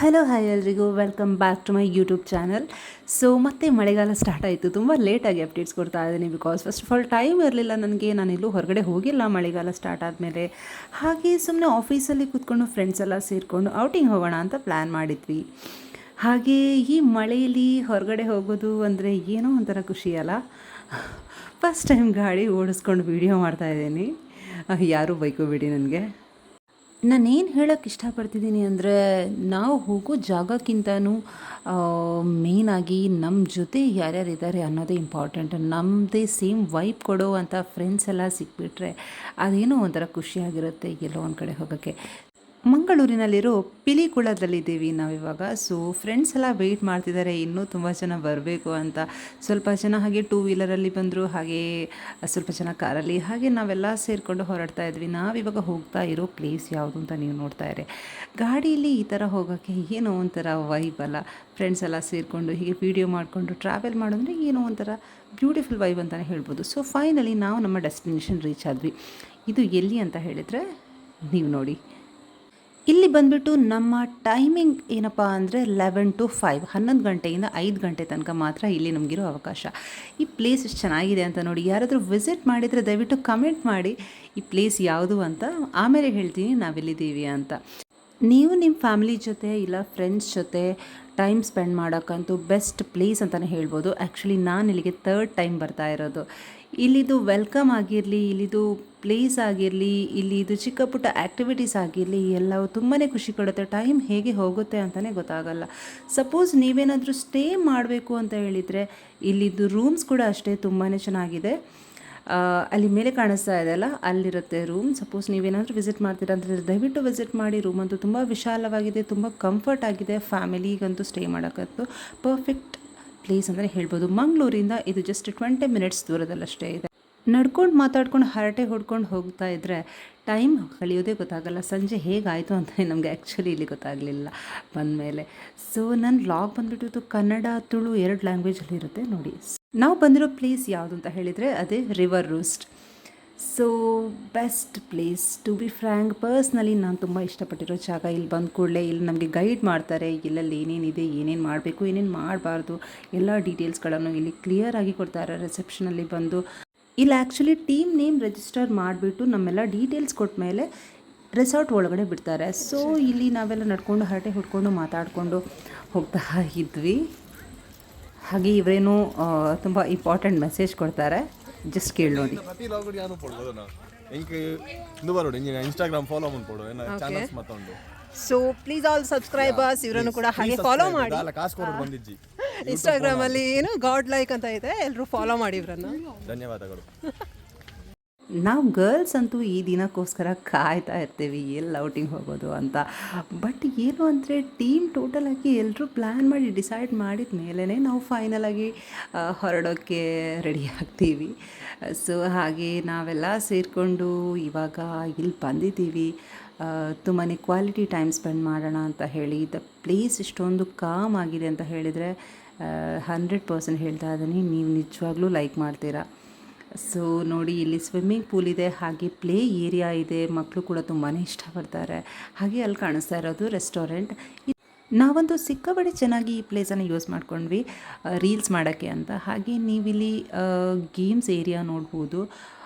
Hello hi ಎಲ್ರಿಗೂ welcome back to my YouTube channel. So ಮತ್ತೆ ಮಳೆಗಾಲ ಸ್ಟಾರ್ಟ್ ಆಯಿತು. ತುಂಬ ಲೇಟಾಗಿ ಅಪ್ಡೇಟ್ಸ್ ಕೊಡ್ತಾ ಇದ್ದೀನಿ because first of all time ಇರಲಿಲ್ಲ ನನಗೆ. ನಾನೆಲ್ಲೂ ಹೊರಗಡೆ ಹೋಗಿಲ್ಲ ಮಳೆಗಾಲ ಸ್ಟಾರ್ಟ್ ಆದಮೇಲೆ. ಹಾಗೆ ಸುಮ್ಮನೆ ಆಫೀಸಲ್ಲಿ ಕೂತ್ಕೊಂಡು ಫ್ರೆಂಡ್ಸ್ ಎಲ್ಲ ಸೇರಿಕೊಂಡು ಔಟಿಂಗ್ ಹೋಗೋಣ ಅಂತ ಪ್ಲ್ಯಾನ್ ಮಾಡಿದ್ವಿ. ಹಾಗೆ ಈ ಮಳೆಯಲ್ಲಿ ಹೊರಗಡೆ ಹೋಗೋದು ಅಂದರೆ ಏನೋ ಒಂಥರ ಖುಷಿ ಅಲ್ಲ. ಫಸ್ಟ್ ಟೈಮ್ ಗಾಡಿ ಓಡಿಸ್ಕೊಂಡು ವೀಡಿಯೋ ಮಾಡ್ತಾಯಿದ್ದೀನಿ. ಯಾರೂ ಬೈಕೋಬೇಡಿ ನನಗೆ. ನಾನೇನು ಹೇಳೋಕ್ಕೆ ಇಷ್ಟಪಡ್ತಿದ್ದೀನಿ ಅಂದರೆ, ನಾವು ಹೋಗೋ ಜಾಗಕ್ಕಿಂತನೂ ಮೇಯ್ನಾಗಿ ನಮ್ಮ ಜೊತೆ ಯಾರ್ಯಾರು ಇದ್ದಾರೆ ಅನ್ನೋದೇ ಇಂಪಾರ್ಟೆಂಟ್. ನಮ್ಮದೇ ಸೇಮ್ ವೈಬ್ ಕೊಡೋ ಅಂಥ ಫ್ರೆಂಡ್ಸ್ ಎಲ್ಲ ಸಿಕ್ಬಿಟ್ರೆ ಅದೇನೋ ಒಂಥರ ಖುಷಿಯಾಗಿರುತ್ತೆ ಎಲ್ಲೋ ಒಂದು ಕಡೆ ಹೋಗೋಕ್ಕೆ. ಮಂಗಳೂರಿನಲ್ಲಿರೋ ಪಿಲಿಕುಳದಲ್ಲಿದ್ದೀವಿ ನಾವಿವಾಗ. ಸೊ ಫ್ರೆಂಡ್ಸ್ ಎಲ್ಲ ವೆಯ್ಟ್ ಮಾಡ್ತಿದ್ದಾರೆ, ಇನ್ನೂ ತುಂಬ ಜನ ಬರಬೇಕು ಅಂತ. ಸ್ವಲ್ಪ ಜನ ಹಾಗೆ ಟೂ ವೀಲರಲ್ಲಿ ಬಂದರು, ಹಾಗೆ ಸ್ವಲ್ಪ ಜನ ಕಾರಲ್ಲಿ, ಹಾಗೆ ನಾವೆಲ್ಲ ಸೇರಿಕೊಂಡು ಹೊರಡ್ತಾ ಇದ್ವಿ. ನಾವಿವಾಗ ಹೋಗ್ತಾ ಇರೋ ಪ್ಲೇಸ್ ಯಾವುದು ಅಂತ ನೀವು ನೋಡ್ತಾ ಇರಿ. ಗಾಡೀಲಿ ಈ ಥರ ಹೋಗೋಕ್ಕೆ ಏನೋ ಒಂಥರ ವೈಬ್ ಅಲ್ಲ. ಫ್ರೆಂಡ್ಸ್ ಎಲ್ಲ ಸೇರಿಕೊಂಡು ಹೀಗೆ ವೀಡಿಯೋ ಮಾಡಿಕೊಂಡು ಟ್ರಾವೆಲ್ ಮಾಡೋದ್ರೆ ಏನೋ ಒಂಥರ ಬ್ಯೂಟಿಫುಲ್ ವೈಬ್ ಅಂತಲೇ ಹೇಳ್ಬೋದು. ಸೊ ಫೈನಲಿ ನಾವು ನಮ್ಮ ಡೆಸ್ಟಿನೇಷನ್ ರೀಚ್ ಆದ್ವಿ. ಇದು ಎಲ್ಲಿ ಅಂತ ಹೇಳಿದರೆ ನೀವು ನೋಡಿ. ಇಲ್ಲಿ ಬಂದುಬಿಟ್ಟು ನಮ್ಮ ಟೈಮಿಂಗ್ ಏನಪ್ಪ ಅಂದರೆ 11 to 5, 11 ಗಂಟೆಯಿಂದ 5 ಗಂಟೆ ತನಕ ಮಾತ್ರ ಇಲ್ಲಿ ನಮಗಿರೋ ಅವಕಾಶ. ಈ ಪ್ಲೇಸ್ ಎಷ್ಟು ಚೆನ್ನಾಗಿದೆ ಅಂತ ನೋಡಿ. ಯಾರಾದರೂ ವಿಸಿಟ್ ಮಾಡಿದರೆ ದಯವಿಟ್ಟು ಕಮೆಂಟ್ ಮಾಡಿ ಈ ಪ್ಲೇಸ್ ಯಾವುದು ಅಂತ. ಆಮೇಲೆ ಹೇಳ್ತೀನಿ ನಾವೆಲ್ಲಿದ್ದೀವಿ ಅಂತ. ನೀವು ನಿಮ್ಮ ಫ್ಯಾಮಿಲಿ ಜೊತೆ ಇಲ್ಲ ಫ್ರೆಂಡ್ಸ್ ಜೊತೆ ಟೈಮ್ ಸ್ಪೆಂಡ್ ಮಾಡೋಕ್ಕಂತೂ ಬೆಸ್ಟ್ ಪ್ಲೇಸ್ ಅಂತಲೇ ಹೇಳ್ಬೋದು. ಆ್ಯಕ್ಚುಲಿ ನಾನು ಇಲ್ಲಿಗೆ 3rd ಟೈಮ್ ಬರ್ತಾ ಇರೋದು. ಇಲ್ಲಿದು ವೆಲ್ಕಮ್ ಆಗಿರಲಿ, ಇಲ್ಲಿದು ಪ್ಲೇಸ್ ಆಗಿರಲಿ, ಇಲ್ಲಿದು ಚಿಕ್ಕ ಪುಟ್ಟ ಆ್ಯಕ್ಟಿವಿಟೀಸ್ ಆಗಿರಲಿ, ಎಲ್ಲವೂ ತುಂಬಾ ಖುಷಿ ಕೊಡುತ್ತೆ. ಟೈಮ್ ಹೇಗೆ ಹೋಗುತ್ತೆ ಅಂತಲೇ ಗೊತ್ತಾಗಲ್ಲ. ಸಪೋಸ್ ನೀವೇನಾದರೂ ಸ್ಟೇ ಮಾಡಬೇಕು ಅಂತ ಹೇಳಿದರೆ ಇಲ್ಲಿದ್ದು ರೂಮ್ಸ್ ಕೂಡ ಅಷ್ಟೇ ತುಂಬಾ ಚೆನ್ನಾಗಿದೆ. ಅಲ್ಲಿ ಮೇಲೆ ಕಾಣಿಸ್ತಾ ಇದೆಯಲ್ಲ, ಅಲ್ಲಿರುತ್ತೆ ರೂಮ್. ಸಪೋಸ್ ನೀವೇನಾದರೂ ವಿಸಿಟ್ ಮಾಡ್ತೀರಾ ಅಂದರೆ ದಯವಿಟ್ಟು ವಿಸಿಟ್ ಮಾಡಿ. ರೂಮ್ ಅಂತೂ ತುಂಬ ವಿಶಾಲವಾಗಿದೆ, ತುಂಬ ಕಂಫರ್ಟ್ ಆಗಿದೆ. ಫ್ಯಾಮಿಲಿಗಂತೂ ಸ್ಟೇ ಮಾಡೋಕ್ಕಂತೂ ಪರ್ಫೆಕ್ಟ್ ಪ್ಲೇಸ್ ಅಂತಲೇ ಹೇಳ್ಬೋದು. ಮಂಗಳೂರಿಂದ ಇದು ಜಸ್ಟ್ 20 ಮಿನಿಟ್ಸ್ ದೂರದಲ್ಲಷ್ಟೇ ಇದೆ. ನಡ್ಕೊಂಡು ಮಾತಾಡ್ಕೊಂಡು ಹರಟೆ ಹೊಡ್ಕೊಂಡು ಹೋಗ್ತಾ ಇದ್ದರೆ ಟೈಮ್ ಕಳಿಯೋದೇ ಗೊತ್ತಾಗಲ್ಲ. ಸಂಜೆ ಹೇಗಾಯಿತು ಅಂತ ನಮಗೆ ಆ್ಯಕ್ಚುಲಿ ಇಲ್ಲಿ ಗೊತ್ತಾಗಲಿಲ್ಲ ಬಂದಮೇಲೆ. ಸೊ ನನ್ನ ವ್ಲಾಗ್ ಬಂದುಬಿಟ್ಟು ಕನ್ನಡ ತುಳು 2 ಲ್ಯಾಂಗ್ವೇಜಲ್ಲಿ ಇರುತ್ತೆ ನೋಡಿ. ನಾವು ಬಂದಿರೋ ಪ್ಲೇಸ್ ಯಾವುದು ಅಂತ ಹೇಳಿದರೆ ಅದೇ river roost. So best place to be frank. Personally ನಾನು ತುಂಬ ಇಷ್ಟಪಟ್ಟಿರೋ ಜಾಗ. ಇಲ್ಲಿ ಬಂದ ಕೂಡಲೇ ಇಲ್ಲಿ ನಮಗೆ ಗೈಡ್ ಮಾಡ್ತಾರೆ. ಇಲ್ಲಲ್ಲಿ ಏನೇನಿದೆ, ಏನೇನು ಮಾಡಬೇಕು, ಏನೇನು ಮಾಡಬಾರ್ದು, ಎಲ್ಲ ಡೀಟೇಲ್ಸ್ಗಳನ್ನು ಇಲ್ಲಿ ಕ್ಲಿಯರಾಗಿ ಕೊಡ್ತಾರೆ ರಿಸೆಪ್ಷನಲ್ಲಿ ಬಂದು. ಇಲ್ಲಿ ಆ್ಯಕ್ಚುಲಿ ಟೀಮ್ ನೇಮ್ ರಿಜಿಸ್ಟರ್ ಮಾಡಿಬಿಟ್ಟು ನಮ್ಮೆಲ್ಲ ಡೀಟೇಲ್ಸ್ ಕೊಟ್ಟ ಮೇಲೆ ರೆಸಾರ್ಟ್ ಒಳಗಡೆ ಬಿಡ್ತಾರೆ. ಸೊ ಇಲ್ಲಿ ನಾವೆಲ್ಲ ನಡ್ಕೊಂಡು ಹರಟೆ ಹುಡ್ಕೊಂಡು ಮಾತಾಡಿಕೊಂಡು ಹೋಗ್ತಾ ಇದ್ವಿ. ಹಾಗೆ ಇವರೇನು ತುಂಬ ಇಂಪಾರ್ಟೆಂಟ್ ಮೆಸೇಜ್ ಕೊಡ್ತಾರೆ, ಜಸ್ಟ್ ಕೇಳಿ ನೋಡಿ. ಇನ್ಸ್ಟಾಗ್ರಾಮ್ ಫಾಲೋ ಮಾಡ್ಕೊಡು ಚಾನಲ್ಸ್ ಮತ್ತೊಂದು. ಸೊ ಪ್ಲೀಸ್ ಆಲ್ ಸಬ್ಸ್ಕ್ರೈಬರ್ಸ್ ಇವರನ್ನು ಕೂಡ ಹಾಗೆ ಫಾಲೋ ಮಾಡಿ. ಇನ್ಸ್ಟಾಗ್ರಾಮ್ ಅಲ್ಲಿ ಏನು ಗಾಡ್ ಲೈಕ್ ಅಂತ ಇದೆ, ಎಲ್ಲರೂ ಫಾಲೋ ಮಾಡಿ ಇವರನ್ನು. ಧನ್ಯವಾದಗಳು. ನಾವು ಗರ್ಲ್ಸ್ ಅಂತೂ ಈ ದಿನಕ್ಕೋಸ್ಕರ ಕಾಯ್ತಾ ಇರ್ತೀವಿ ಎಲ್ಲಿ ಔಟಿಂಗ್ ಹೋಗೋದು ಅಂತ. ಬಟ್ ಏನು ಅಂದರೆ ಟೀಮ್ ಟೋಟಲಾಗಿ ಎಲ್ಲರೂ ಪ್ಲ್ಯಾನ್ ಮಾಡಿ ಡಿಸೈಡ್ ಮಾಡಿದ ಮೇಲೇ ನಾವು ಫೈನಲಾಗಿ ಹೊರಡೋಕ್ಕೆ ರೆಡಿ ಆಗ್ತೀವಿ. ಸೊ ಹಾಗೆ ನಾವೆಲ್ಲ ಸೇರಿಕೊಂಡು ಇವಾಗ ಇಲ್ಲಿ ಬಂದಿದ್ದೀವಿ. ತುಂಬಾ ಕ್ವಾಲಿಟಿ ಟೈಮ್ ಸ್ಪೆಂಡ್ ಮಾಡೋಣ ಅಂತ ಹೇಳಿ. ದ ಪ್ಲೇಸ್ ಇಷ್ಟೊಂದು ಕಾಮ್ ಆಗಿದೆ ಅಂತ ಹೇಳಿದರೆ 100% ಹೇಳ್ತಾ ಇದ್ದೀನಿ, ನೀವು ನಿಜವಾಗ್ಲೂ ಲೈಕ್ ಮಾಡ್ತೀರಾ. ಸೊ ನೋಡಿ, ಇಲ್ಲಿ ಸ್ವಿಮ್ಮಿಂಗ್ ಪೂಲ್ ಇದೆ, ಹಾಗೆ ಪ್ಲೇ ಏರಿಯಾ ಇದೆ. ಮಕ್ಕಳು ಕೂಡ ತುಂಬಾ ಇಷ್ಟಪಡ್ತಾರೆ. ಹಾಗೆ ಅಲ್ಲಿ ಕಾಣಿಸ್ತಾ ಇರೋದು ರೆಸ್ಟೋರೆಂಟ್. ನಾವಂತೂ ಸಿಕ್ಕಾಪಟ್ಟೆ ಚೆನ್ನಾಗಿ ಈ ಪ್ಲೇಸನ್ನು ಯೂಸ್ ಮಾಡ್ಕೊಂಡ್ವಿ ರೀಲ್ಸ್ ಮಾಡೋಕ್ಕೆ ಅಂತ. ಹಾಗೆ ನೀವಿಲ್ಲಿ ಗೇಮ್ಸ್ ಏರಿಯಾ ನೋಡ್ಬೋದು.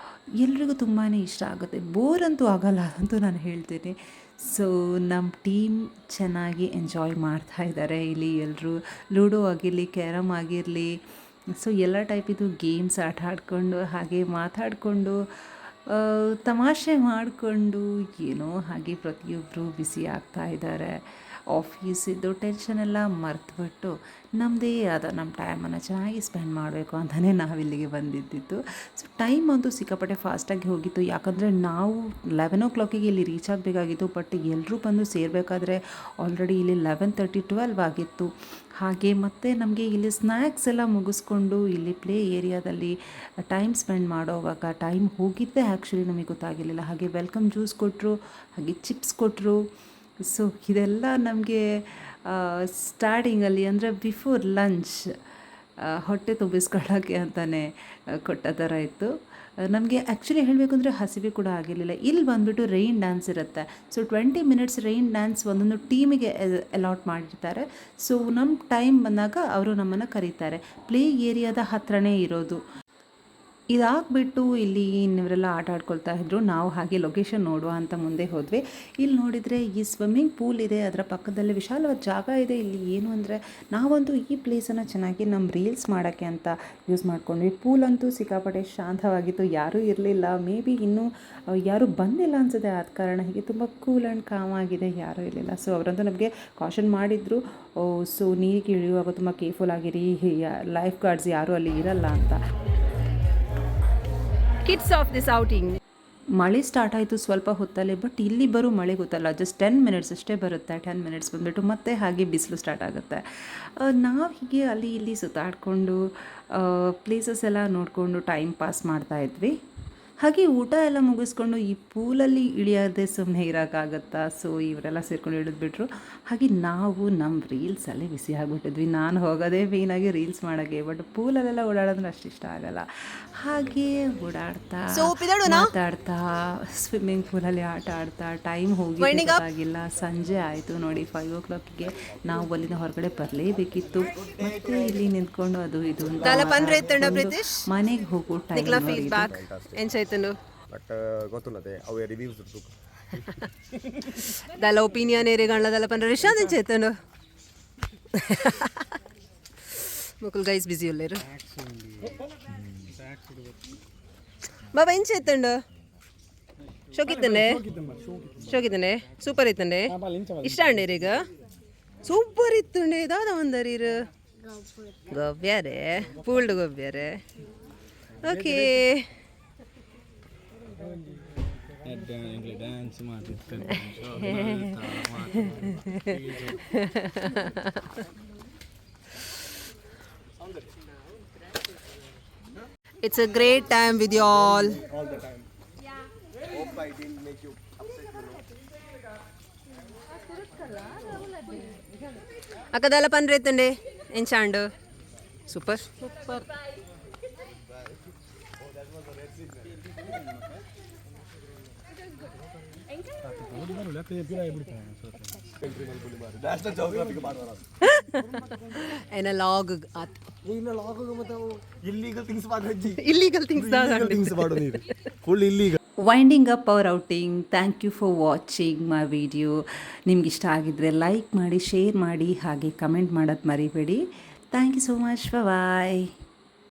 ಎಲ್ರಿಗೂ ತುಂಬಾ ಇಷ್ಟ ಆಗುತ್ತೆ, ಬೋರ್ ಅಂತೂ ಆಗಲ್ಲ ಅಂತೂ ನಾನು ಹೇಳ್ತೀನಿ. ಸೊ ನಮ್ಮ ಟೀಮ್ ಚೆನ್ನಾಗಿ ಎಂಜಾಯ್ ಮಾಡ್ತಾ ಇದ್ದಾರೆ ಇಲ್ಲಿ. ಎಲ್ಲರೂ ಲೂಡೋ ಆಗಿರಲಿ, ಕ್ಯಾರಮ್ ಆಗಿರಲಿ, ಸೊ ಎಲ್ಲ ಟೈಪಿದು ಗೇಮ್ಸ್ ಆಟ ಆಡಿಕೊಂಡು ಹಾಗೆ ಮಾತಾಡಿಕೊಂಡು ತಮಾಷೆ ಮಾಡಿಕೊಂಡು ಏನೋ ಹಾಗೆ ಪ್ರತಿಯೊಬ್ಬರು ಬ್ಯುಸಿ ಆಗ್ತಾ ಇದ್ದಾರೆ. ಆಫೀಸಿದ್ದು ಟೆನ್ಷನೆಲ್ಲ ಮರೆತುಬಿಟ್ಟು ನಮ್ಮದೇ ಆದ ನಮ್ಮ ಟೈಮನ್ನು ಚೆನ್ನಾಗಿ ಸ್ಪೆಂಡ್ ಮಾಡಬೇಕು ಅಂತಲೇ ನಾವಿಲ್ಲಿಗೆ ಬಂದಿದ್ದಿತ್ತು. ಸೊ ಟೈಮ್ ಅಂತೂ ಸಿಕ್ಕಾಪಟ್ಟೆ ಫಾಸ್ಟಾಗಿ ಹೋಗಿತ್ತು. ಯಾಕಂದರೆ ನಾವು 11 o'clock ಇಲ್ಲಿ ರೀಚ್ ಆಗಬೇಕಾಗಿತ್ತು. ಬಟ್ ಎಲ್ಲರೂ ಬಂದು ಸೇರಬೇಕಾದ್ರೆ ಆಲ್ರೆಡಿ ಇಲ್ಲಿ 11:30, 12 ಆಗಿತ್ತು. ಹಾಗೆ ಮತ್ತು ನಮಗೆ ಇಲ್ಲಿ ಸ್ನ್ಯಾಕ್ಸ್ ಎಲ್ಲ ಮುಗಿಸ್ಕೊಂಡು ಇಲ್ಲಿ ಪ್ಲೇ ಏರಿಯಾದಲ್ಲಿ ಟೈಮ್ ಸ್ಪೆಂಡ್ ಮಾಡೋವಾಗ ಟೈಮ್ ಹೋಗಿದ್ದೇ ಆ್ಯಕ್ಚುಲಿ ನಮಗೆ ಗೊತ್ತಾಗಿರಲಿಲ್ಲ. ಹಾಗೆ ವೆಲ್ಕಮ್ ಜ್ಯೂಸ್ ಕೊಟ್ಟರು, ಹಾಗೆ ಚಿಪ್ಸ್ ಕೊಟ್ಟರು. ಸೊ ಇದೆಲ್ಲ ನಮಗೆ ಸ್ಟಾರ್ಟಿಂಗಲ್ಲಿ ಅಂದರೆ ಬಿಫೋರ್ ಲಂಚ್ ಹೊಟ್ಟೆ ತುಂಬಿಸ್ಕೊಳ್ಳೋಕ್ಕೆ ಅಂತಲೇ ಕೊಟ್ಟ ಥರ ಇತ್ತು. ನಮಗೆ ಆ್ಯಕ್ಚುಲಿ ಹೇಳಬೇಕು ಅಂದರೆ ಹಸಿವೆ ಕೂಡ ಆಗಿರಲಿಲ್ಲ. ಇಲ್ಲಿ ಬಂದುಬಿಟ್ಟು ರೈನ್ ಡ್ಯಾನ್ಸ್ ಇರುತ್ತೆ. ಸೊ 20 ಮಿನಿಟ್ಸ್ ರೈನ್ ಡ್ಯಾನ್ಸ್ ಒಂದೊಂದು ಟೀಮಿಗೆ ಅಲಾಟ್ ಮಾಡಿರ್ತಾರೆ. ಸೊ ನಮ್ಮ ಟೈಮ್ ಬಂದಾಗ ಅವರು ನಮ್ಮನ್ನು ಕರೀತಾರೆ. ಪ್ಲೇ ಏರಿಯಾದ ಹತ್ರನೇ ಇರೋದು. ಇದಾಗ್ಬಿಟ್ಟು ಇಲ್ಲಿ ಇನ್ನವರೆಲ್ಲ ಆಟ ಆಡ್ಕೊಳ್ತಾ ಇದ್ರು. ನಾವು ಹಾಗೆ ಲೊಕೇಶನ್ ನೋಡುವ ಅಂತ ಮುಂದೆ ಹೋದ್ವಿ. ಇಲ್ಲಿ ನೋಡಿದರೆ ಈ ಸ್ವಿಮ್ಮಿಂಗ್ ಪೂಲ್ ಇದೆ, ಅದರ ಪಕ್ಕದಲ್ಲಿ ವಿಶಾಲವಾದ ಜಾಗ ಇದೆ. ಇಲ್ಲಿ ಏನು ಅಂದರೆ ನಾವಂತೂ ಈ ಪ್ಲೇಸನ್ನು ಚೆನ್ನಾಗಿ ನಮ್ಮ ರೀಲ್ಸ್ ಮಾಡೋಕ್ಕೆ ಅಂತ ಯೂಸ್ ಮಾಡ್ಕೊಂಡ್ವಿ. ಪೂಲ್ ಅಂತೂ ಸಿಕ್ಕಾಪಟ್ಟೆ ಶಾಂತವಾಗಿತ್ತು, ಯಾರೂ ಇರಲಿಲ್ಲ. ಮೇ ಬಿ ಇನ್ನೂ ಯಾರೂ ಬಂದಿಲ್ಲ ಅನಿಸುತ್ತೆ, ಆದ ಕಾರಣ ಹೀಗೆ ತುಂಬ ಕೂಲ್ ಆ್ಯಂಡ್ ಕಾಮ್ ಆಗಿದೆ, ಯಾರೂ ಇರಲಿಲ್ಲ. ಸೊ ಅವರಂತೂ ನಮಗೆ ಕಾಷನ್ ಮಾಡಿದರು, ಸೊ ನೀರಿಗೆ ಇಳಿಯುವಾಗ ತುಂಬ ಕೇರ್ಫುಲ್ ಆಗಿರಿ, ಲೈಫ್ ಗಾರ್ಡ್ಸ್ ಯಾರೂ ಅಲ್ಲಿ ಇರಲ್ಲ ಅಂತ. Kids of this outing. ಮಳೆ ಸ್ಟಾರ್ಟ್ ಆಯಿತು ಸ್ವಲ್ಪ ಹೊತ್ತಲ್ಲೇ. ಬಟ್ ಇಲ್ಲಿ ಬರೋ ಮಳೆ ಗೊತ್ತಲ್ಲ, ಜಸ್ಟ್ 10 ಮಿನಿಟ್ಸ್ ಅಷ್ಟೇ ಬರುತ್ತೆ. 10 ಮಿನಿಟ್ಸ್ ಬಂದುಬಿಟ್ಟು ಮತ್ತೆ ಹಾಗೆ ಬಿಸಿಲು ಸ್ಟಾರ್ಟ್ ಆಗುತ್ತೆ. ನಾವು ಹೀಗೆ ಅಲ್ಲಿ ಇಲ್ಲಿ ಸುತ್ತಾಡಿಕೊಂಡು ಪ್ಲೇಸಸ್ ಎಲ್ಲ ನೋಡಿಕೊಂಡು ಟೈಮ್ ಪಾಸ್ ಮಾಡ್ತಾಯಿದ್ವಿ. ಹಾಗೆ ಊಟ ಎಲ್ಲ ಮುಗಿಸ್ಕೊಂಡು ಈ ಪೂಲಲ್ಲಿ ಇಳಿಯೋದೇ ಸುಮ್ಮನೆ ಇರೋಕ್ಕಾಗತ್ತಾ. ಸೊ ಇವರೆಲ್ಲ ಸೇರ್ಕೊಂಡು ಇಳಿದ್ಬಿಟ್ರು. ಹಾಗೆ ನಾವು ನಮ್ಮ ರೀಲ್ಸಲ್ಲಿ ಬಿಸಿ ಆಗಿಬಿಟ್ಟಿದ್ವಿ. ನಾನು ಹೋಗೋದೇ ಮೇಯ್ನಾಗಿ ರೀಲ್ಸ್ ಮಾಡೋಕ್ಕೆ, ಬಟ್ ಪೂಲಲ್ಲೆಲ್ಲ ಓಡಾಡೋದ್ರೆ ಅಷ್ಟು ಇಷ್ಟ ಆಗಲ್ಲ. ಹಾಗೆ ಓಡಾಡ್ತಾ ಮಾತಾಡ್ತಾ ಸ್ವಿಮ್ಮಿಂಗ್ ಪೂಲಲ್ಲಿ ಆಟ ಆಡ್ತಾ ಟೈಮ್ ಹೋಗಿ ಗೊತ್ತಾಗಿಲ್ಲ. ಸಂಜೆ ಆಯಿತು ನೋಡಿ, 5 o'clockಗೆ ನಾವು ಅಲ್ಲಿಂದ ಹೊರಗಡೆ ಬರಲೇಬೇಕಿತ್ತು. ಮತ್ತೆ ಇಲ್ಲಿ ನಿಂತ್ಕೊಂಡು ಅದು ಇದು ಮನೆಗೆ ಹೋಗೋ ಟೈಮ್ ಬಟ್ ಗೊತ್ತಿಲ್ಲದೆ ಅವೇ reviews ದಲ್ಲ opinion ಏರಿಗಣ್ಣದಲ್ಲ ಪಂಡ್ರೆ Rishad ಚೇತನು Mukul guys ಬಿಸಿ ಉಳ್ಳೇರು ಬಾಬಾ ಏನು ಚೇತಂಡು ಶೋಕಿತ್ತಂಡೆ ಸೂಪರ್ ಇತ್ತಂಡೆ ಇಷ್ಟ ಅಂಡೇರೀಗ ಸೂಪರ್ ಇತ್ತಂಡೆ ದಾದ ಒಂದರೀರು ಗೊಬ್ಬ್ಯಾರೆ ಪೂಲ್ಡ್ ಗೊಬ್ಬ್ಯಾರೆ ಓಕೆ ಡ್ಯಾನ್ಸ್ ಮಾಡ್ತಿರ್ತಾರೆ. It's a great time with you all. All the time. Hope I didn't make you upset, ಅಕ್ಕದಲ್ಲ ಪಂದ್ರೆ ಇತ್ತಂಡೆ ಏನು ಚಾಂಡು ಸೂಪರ್ ಲಾಗ್ ಇಲ್ಲಿಗಲ್ ಥಿಂಗ್ಸ್ ಮಾಡು ಇಲ್ಲಿಗಲ್ ಥಿಂಗ್ಸ್ ಮಾಡು ನೀರು full illegal. Winding up our outing. Thank you for watching my video. ನಿಮ್ಗೆ ಇಷ್ಟ ಆಗಿದ್ದರೆ ಲೈಕ್ ಮಾಡಿ, ಶೇರ್ ಮಾಡಿ, ಹಾಗೆ ಕಮೆಂಟ್ ಮಾಡೋದು ಮರಿಬೇಡಿ. Thank you so much. Bye.